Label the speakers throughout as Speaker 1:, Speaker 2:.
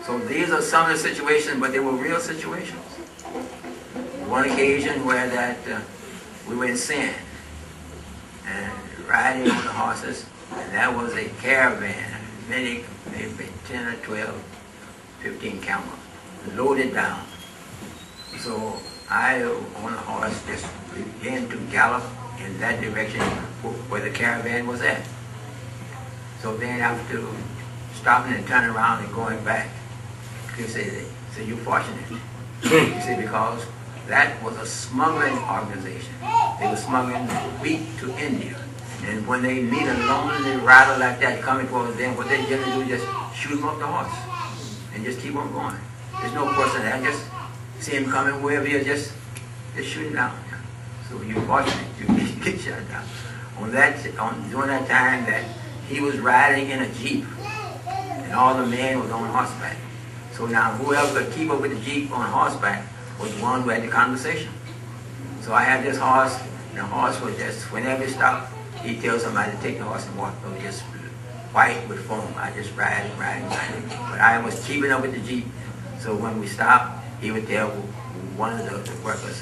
Speaker 1: So these are some of the situations, but they were real situations. One occasion where that we were in sand and riding on the horses, and that was a caravan, maybe 10 or 12, 15 camels, loaded down. So I, on a horse, just began to gallop in that direction where the caravan was at. So then after stopping and turning around and going back, he said, so you're fortunate. He said, because that was a smuggling organization. They were smuggling wheat to India. And when they meet a lonely rider like that coming towards them, what they generally do is just shoot him off the horse and just keep on going. There's no question that. Just see him coming wherever he is, just shoot him down. So you're fortunate to get shot down. During that time that he was riding in a jeep, and all the men was on horseback. So now whoever could keep up with the jeep on horseback was the one who had the conversation. So I had this horse, and the horse was just, whenever he stopped, he'd tell somebody to take the horse and walk. It was just white with foam. I just riding. But I was keeping up with the jeep. So when we stopped, he would tell one of the workers,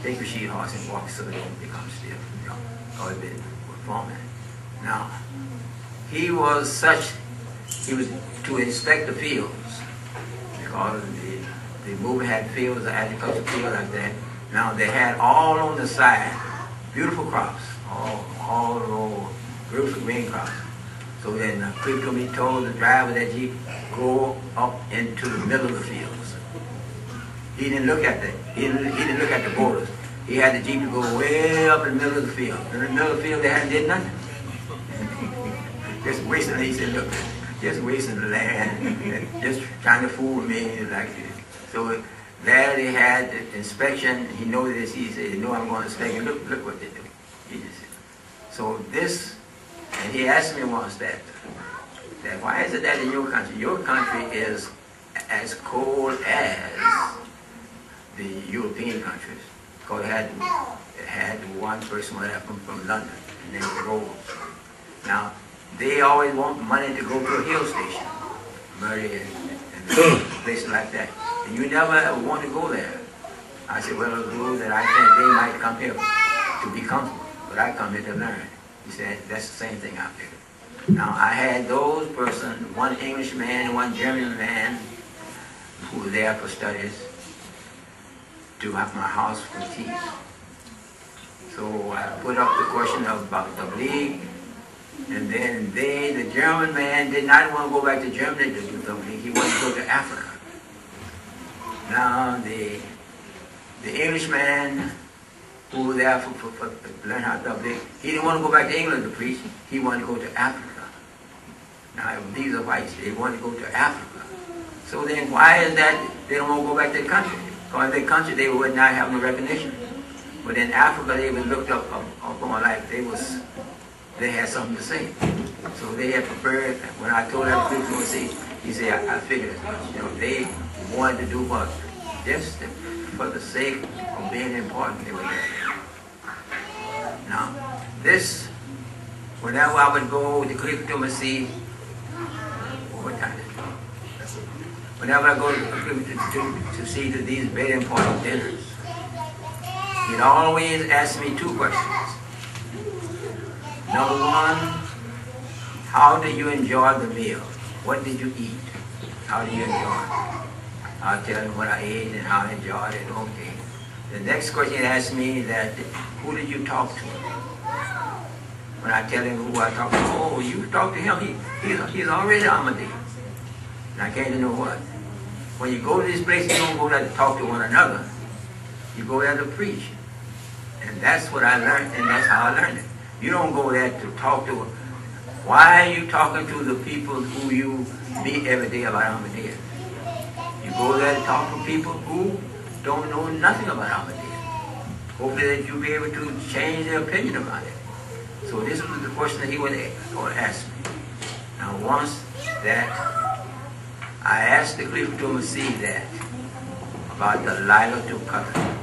Speaker 1: take Rashid horse and walk so it don't become stiff. Or it been foaming. Now, he was to inspect the fields, because the movement had fields, the agricultural field like that. Now they had all on the side beautiful crops, all over, beautiful green crops. So then Khalifatul told the driver of that jeep, go up into the middle of the fields. He didn't look at he didn't look at the borders. He had the jeep to go way up in the middle of the field. In the middle of the field they hadn't did nothing. Just wasting, he said, look, just wasting the land, just trying to fool me like this. So there they had the inspection. He knows this. He said, no, I'm going to inspect it. Look what they do. He just said. So this, and he asked me once that why is it that in your country is as cold as the European countries? Because it had one person from London, and named Rose. Now, they always want money to go to a hill station, Murray and places like that. And you never ever want to go there. I said, well, it's a rule that I think they might come here to be comfortable, but I come here to learn. He said, that's the same thing out there. Now, I had those persons, one Englishman and one German man, who were there for studies, to have my house for tea. So I put up the question about the league. And then the German man did not want to go back to Germany to do something. He wanted to go to Africa. Now the Englishman who was there to learn how to double, he didn't want to go back to England to preach. He wanted to go to Africa. Now these are whites. They want to go to Africa. So then why is that they don't want to go back to the country? Because in their country they would not have no recognition. But in Africa they were looked up on like they had something to say. So they had prepared, when I told them to see, he said, I figured as much. They wanted to do what? Just for the sake of being important, they were there. Now, this, whenever I would go to Khalifatul Masih, what time is it? Whenever I go to see to these very important dinners, he'd always ask me two questions. Number one, how did you enjoy the meal? What did you eat? How did you enjoy it? I'll tell him what I ate and how I enjoyed it. Okay. The next question he asked me that, who did you talk to? When I tell him who I talked to, oh, you talked to him. He's already Ahmadi. And I came to know what? When you go to this place, you don't go there to talk to one another. You go there to preach. And that's what I learned, and that's how I learned it. You don't go there to talk to them. Why are you talking to the people who you meet every day about Ahmadiyya? You go there to talk to people who don't know nothing about Ahmadiyya. Hopefully that you'll be able to change their opinion about it. So this was the question that he would ask me. Now once that I asked the Khalifatul Masih that about the Laylatul Qadr.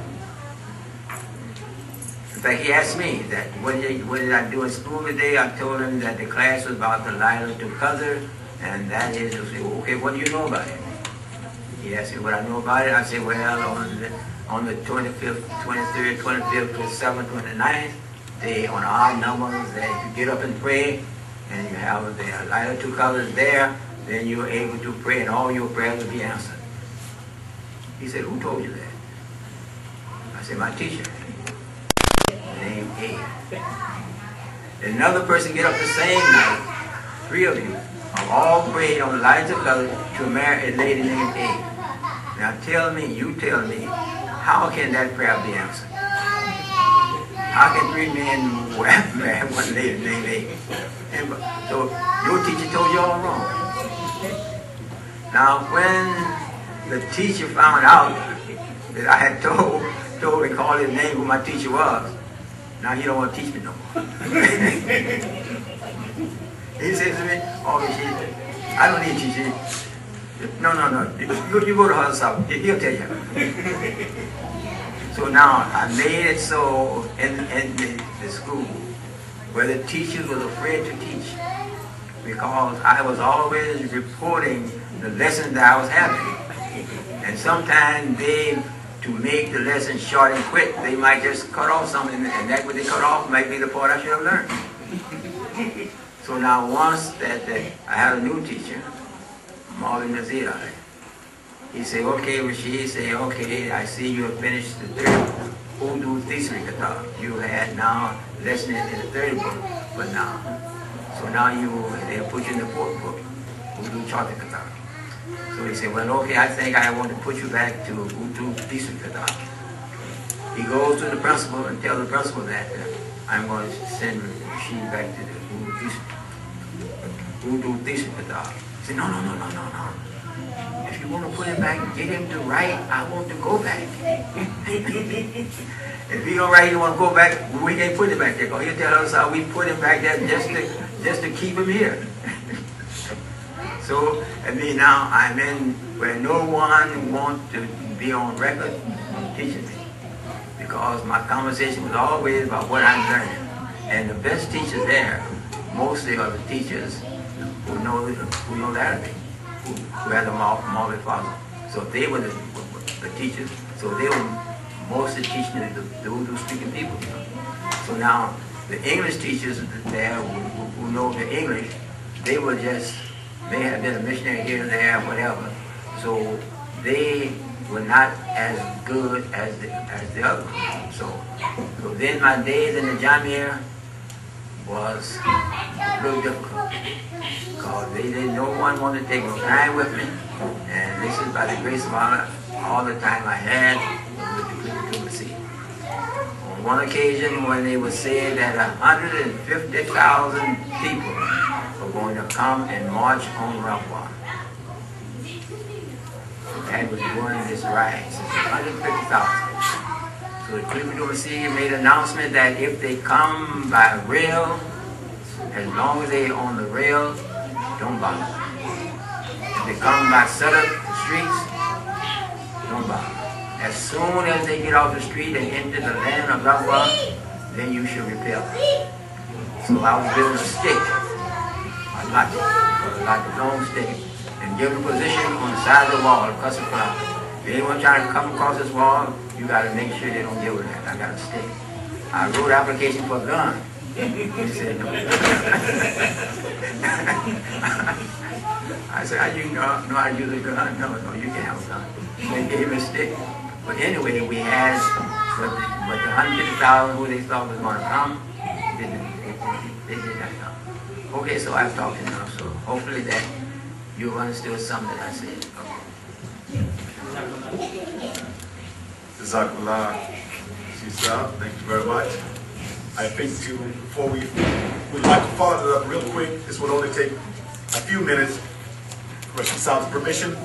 Speaker 1: In fact, he asked me that, what did I do in school today? I told him that the class was about the Laylatul Qadr, and that is, to say, okay, what do you know about it? He asked me what I knew about it. I said, well, on the 25th, 23rd, 25th, 27th, 29th, they on odd numbers that you get up and pray, and you have the lighter two colors there, then you're able to pray, and all your prayers will be answered. He said, who told you that? I said, my teacher. Name A. Another person get up the same night, 3 of you, all prayed on the lighter color to marry a lady named A. Now tell me, you tell me, how can that prayer be answered? How can 3 men marry one lady named A? And so your teacher told you all wrong. Now when the teacher found out that I had told and called his name who my teacher was, now he don't want to teach me no more. He says to me, oh, I don't need teaching. No. You go to Hadhrat, he'll tell you. So now I made it so in the school where the teachers was afraid to teach because I was always reporting the lessons that I was having. And sometimes to make the lesson short and quick, they might just cut off something, and that what they cut off might be the part I should have learned. So now once that I had a new teacher, Mahmud, he said, okay, Rashid, say, okay, I see you have finished the 3rd Urdu Tisri Kitab. You had now lesson in the 3rd book, but now. So now they'll put you in the 4th book, Urdu Chauthi Kitab. So he said, well, okay, I think I want to put you back to Urdu Tisri Kitab. He goes to the principal and tells the principal that I'm going to send Rashid back to the Urdu Tisri Kitab. He said, no. If you want to put him back, get him to write, I want to go back. If he don't write, he don't want to go back, we can't put him back there. He'll tell us how we put him back there just to keep him here. So, I mean, now I'm in where no one wants to be on record teaching me. Because my conversation was always about what I'm learning. And the best teachers there, mostly are the teachers who know Arabic, who had the Maori father. So they were the teachers, so they were mostly teaching the Urdu speaking people. You know? So now the English teachers there who know the English, they were just, may have been a missionary here and there, whatever. So they were not as good as the other ones. So then my days in the Jamia was really difficult. Because no one wanted to take no time with me. And this is by the grace of Allah, all the time I had with the Khalifatul Masih. On one occasion when they would say that 150,000 people were going to come and march on Raqqa. That was during this riot, 150,000. So the Khalifatul Masih made an announcement that if they come by rail, as long as they're on the rail, don't bother. If they come by Sahib, the streets, don't bother. As soon as they get off the street and enter the land of Raqqa, then you should repel. So I was given a stick, a long stick, and given a position on the side of the wall, across the front. If anyone trying to come across this wall, you got to make sure they don't deal with that. I got a stick. I wrote an application for a gun. He said no. I said, how do you know how to use a gun? No, you can't have a gun. They gave me a stick. But anyway, we had, but the 150,000 who they thought was going to come, they did not come. Okay, so I've talked enough, so hopefully that you've understood something that I said.
Speaker 2: Jazakallah, thank you very much. I think before we'd like to follow it up real quick. This will only take a few minutes. Rashid Saab's permission.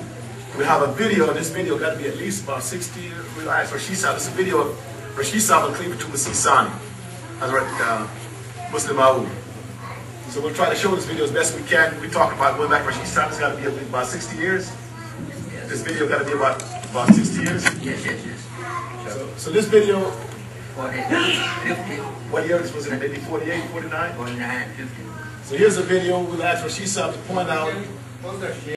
Speaker 2: We have a video. This video got to be at least about 60. We asked Rashid Saab. This is a video of Rashid Saab and Khalifatul Masih Sani, Hadhrat Musleh. So we'll try to show this video as best we can. We talked about going back. Rashid Saab has got to be about 60 years. This video got to be about 60 years.
Speaker 1: Yes.
Speaker 2: So this video.
Speaker 1: 50.
Speaker 2: What year was it? Maybe 48, 49?
Speaker 1: 49, 50.
Speaker 2: So here's a video. We'll ask Rashid Saab to point out